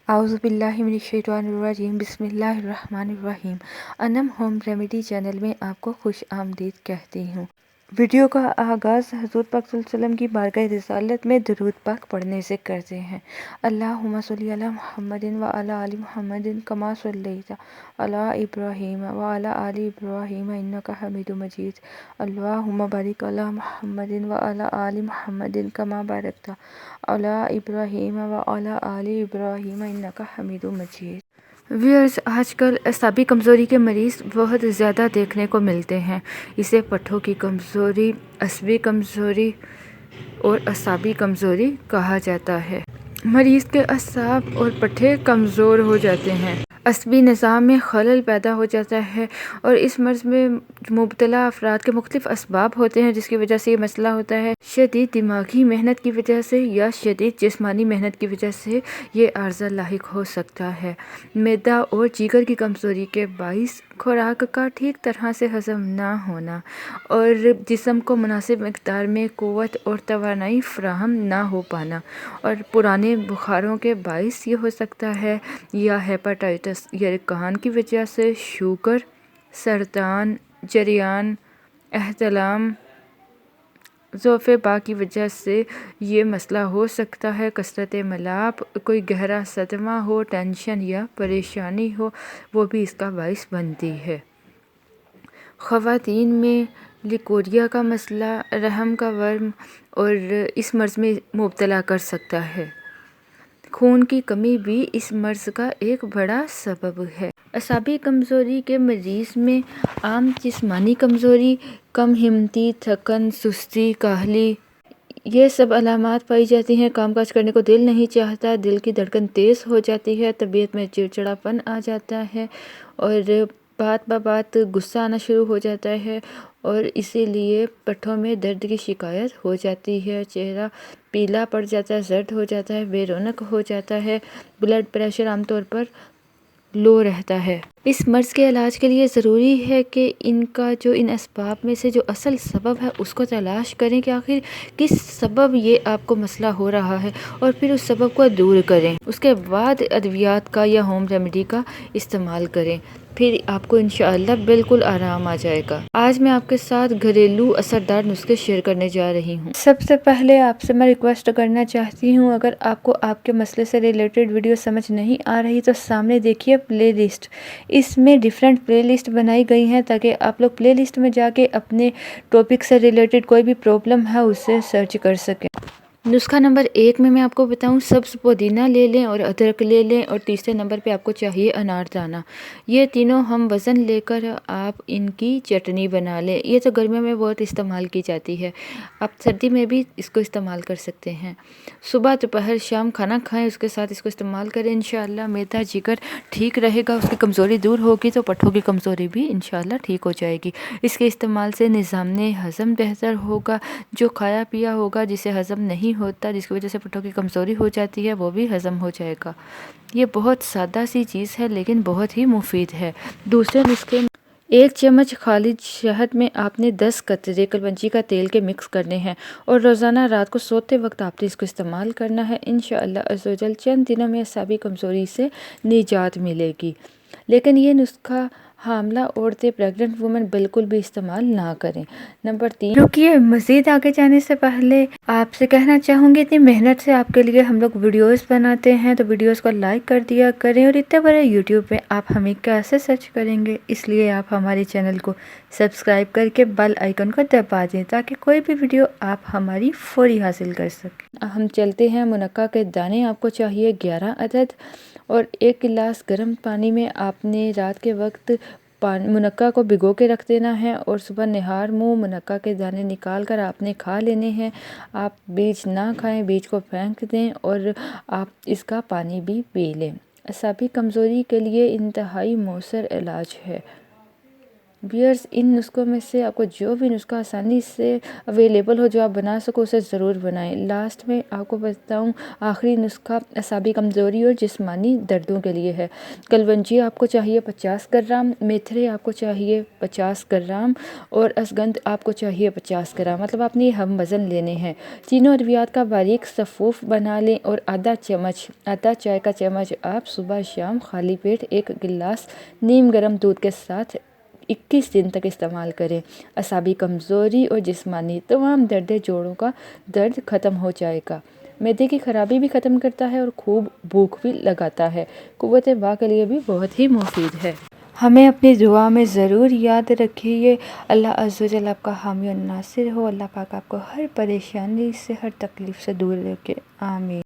اعوذ باللہ من الشیطان الرجیم، بسم اللہ الرحمن الرحیم۔ انم ہوم ریمیڈی چینل میں آپ کو خوش آمدید کہتی ہوں۔ ویڈیو کا آغاز حضور پاک صلی اللہ علیہ وسلم کی بارگاہ رسالت میں درود پاک پڑھنے سے کرتے ہیں۔ اللہم صلی علی محمد وعلی آل محمد کما صلیت علی ابراہیم وعلی آل ابراہیم انک حمید مجید۔ اللہم بارک علی محمد وعلی آل محمد کما بارکت علی ابراہیم وعلی آل ابراہیم انک حمید مجید۔ ویئرز، آج کل اعصابی کمزوری کے مریض بہت زیادہ دیکھنے کو ملتے ہیں۔ اسے پٹھوں کی کمزوری، عصبی کمزوری اور اعصابی کمزوری کہا جاتا ہے۔ مریض کے اعصاب اور پٹھے کمزور ہو جاتے ہیں، عصبی نظام میں خلل پیدا ہو جاتا ہے، اور اس مرض میں مبتلا افراد کے مختلف اسباب ہوتے ہیں جس کی وجہ سے یہ مسئلہ ہوتا ہے۔ شدید دماغی محنت کی وجہ سے یا شدید جسمانی محنت کی وجہ سے یہ عارضہ لاحق ہو سکتا ہے۔ معدہ اور جگر کی کمزوری کے باعث خوراک کا ٹھیک طرح سے ہضم نہ ہونا اور جسم کو مناسب مقدار میں قوت اور توانائی فراہم نہ ہو پانا، اور پرانے بخاروں کے باعث یہ ہو سکتا ہے، یا ہیپاٹائٹس یرقان کی وجہ سے شوگر، سرطان، جریان، احتلام، ضعف باء کی وجہ سے یہ مسئلہ ہو سکتا ہے۔ کثرت ملاب، کوئی گہرا صدمہ ہو، ٹینشن یا پریشانی ہو، وہ بھی اس کا باعث بنتی ہے۔ خواتین میں لیکوریا کا مسئلہ رحم کا ورم اور اس مرض میں مبتلا کر سکتا ہے۔ خون کی کمی بھی اس مرض کا ایک بڑا سبب ہے۔ اعصابی کمزوری کے مریض میں عام جسمانی کمزوری، کم ہمتی، تھکن، سستی، کاہلی، یہ سب علامات پائی جاتی ہیں۔ کام کاج کرنے کو دل نہیں چاہتا، دل کی دھڑکن تیز ہو جاتی ہے، طبیعت میں چڑچڑاپن آ جاتا ہے، اور بات بات غصہ آنا شروع ہو جاتا ہے، اور اسی لیے پٹھوں میں درد کی شکایت ہو جاتی ہے۔ چہرہ پیلا پڑ جاتا ہے، زرد ہو جاتا ہے، بے رونق ہو جاتا ہے۔ بلڈ پریشر عام طور پر لو رہتا ہے۔ اس مرض کے علاج کے لیے ضروری ہے کہ ان اسباب میں سے جو اصل سبب ہے اس کو تلاش کریں کہ آخر کس سبب یہ آپ کو مسئلہ ہو رہا ہے، اور پھر اس سبب کو دور کریں۔ اس کے بعد ادویات کا یا ہوم ریمیڈی کا استعمال کریں، پھر آپ کو انشاءاللہ بالکل آرام آ جائے گا۔ آج میں آپ کے ساتھ گھریلو اثردار نسخے شیئر کرنے جا رہی ہوں۔ سب سے پہلے آپ سے میں ریکویسٹ کرنا چاہتی ہوں، اگر آپ کو آپ کے مسئلے سے ریلیٹڈ ویڈیو سمجھ نہیں آ رہی تو سامنے دیکھیے پلے لسٹ۔ اس میں ڈیفرنٹ پلے لسٹ بنائی گئی ہیں تاکہ آپ لوگ پلے لسٹ میں جا کے اپنے ٹاپک سے ریلیٹڈ کوئی بھی پرابلم ہے اسے سرچ کر سکیں۔ نسخہ نمبر 1 میں آپ کو بتاؤں، سبز پودینہ لے لیں اور ادرک لے لیں، اور تیسرے نمبر پہ آپ کو چاہیے انار دانہ۔ یہ تینوں ہم وزن لے کر آپ ان کی چٹنی بنا لیں۔ یہ تو گرمیوں میں بہت استعمال کی جاتی ہے، آپ سردی میں بھی اس کو استعمال کر سکتے ہیں۔ صبح دوپہر شام کھانا کھائیں، اس کے ساتھ اس کو استعمال کریں، انشاءاللہ معدہ جگر ٹھیک رہے گا، اس کی کمزوری دور ہوگی تو پٹھوں کی کمزوری بھی انشاءاللہ ٹھیک ہو جائے گی۔ اس کے استعمال سے نظام ہضم بہتر ہوگا، جو کھایا پیا ہوگا جسے ہضم نہیں ہوتا، جس کی وجہ سے پٹھوں کی کمزوری ہو جاتی ہے، وہ بھی ہضم ہو جائے گا۔ یہ بہت سادہ سی چیز ہے لیکن بہت ہی مفید ہے۔ دوسرے نسخے میں 1 چمچ خالص شہد میں آپ نے 10 قطرے کلونجی کا تیل کے مکس کرنے ہیں، اور روزانہ رات کو سوتے وقت آپ نے اس کو استعمال کرنا ہے۔ انشاءاللہ عز و جل چند دنوں میں اعصابی کمزوری سے نجات ملے گی۔ لیکن یہ نسخہ حاملہ عورتیں، پریگننٹ وومن بالکل بھی استعمال نہ کریں۔ نمبر 3، رکیے، مزید آگے جانے سے پہلے آپ سے کہنا چاہوں گی، اتنی محنت سے آپ کے لیے ہم لوگ ویڈیوز بناتے ہیں تو ویڈیوز کو لائک کر دیا کریں، اور اتنے بڑے یوٹیوب پہ آپ ہمیں کیسے سرچ کریں گے؟ اس لیے آپ ہمارے چینل کو سبسکرائب کر کے بیل آئیکن کو دبا دیں تاکہ کوئی بھی ویڈیو آپ ہماری فوری حاصل کر سکیں۔ ہم چلتے ہیں۔ منقع کے دانے آپ کو چاہیے 11 عدد، اور 1 گلاس گرم پانی میں آپ نے رات کے وقت منقع کو بھگو کے رکھ دینا ہے، اور صبح نہار منہ منقع کے دانے نکال کر آپ نے کھا لینے ہیں۔ آپ بیج نہ کھائیں، بیج کو پھینک دیں، اور آپ اس کا پانی بھی پی لیں۔ اعصابی کمزوری کے لیے انتہائی مؤثر علاج ہے۔ بیئرز ان نسخوں میں سے آپ کو جو بھی نسخہ آسانی سے اویلیبل ہو جو آپ بنا سکو اسے ضرور بنائیں۔ لاسٹ میں آپ کو بتاؤں آخری نسخہ اعصابی کمزوری اور جسمانی دردوں کے لیے ہے۔ کلونجی آپ کو چاہیے 50 گرام، میتھرے آپ کو چاہیے 50 گرام اور اشگندھ آپ کو چاہیے 50 گرام، مطلب آپ نے ہم وزن لینے ہیں۔ تینوں ادویات کا باریک صفوف بنا لیں اور آدھا چائے کا چمچ آپ صبح شام خالی پیٹ ایک گلاس نیم گرم دودھ کے ساتھ 21 دن تک استعمال کریں۔ اعصابی کمزوری اور جسمانی تمام جوڑوں کا درد ختم ہو جائے گا۔ معدے کی خرابی بھی ختم کرتا ہے اور خوب بھوک بھی لگاتا ہے۔ قوت باہ کے لیے بھی بہت ہی مفید ہے۔ ہمیں اپنی دعا میں ضرور یاد رکھیے۔ اللہ عز و جل آپ کا حامی و ناصر ہو۔ اللہ پاک آپ کو ہر پریشانی سے ہر تکلیف سے دور رکھے۔ آمین۔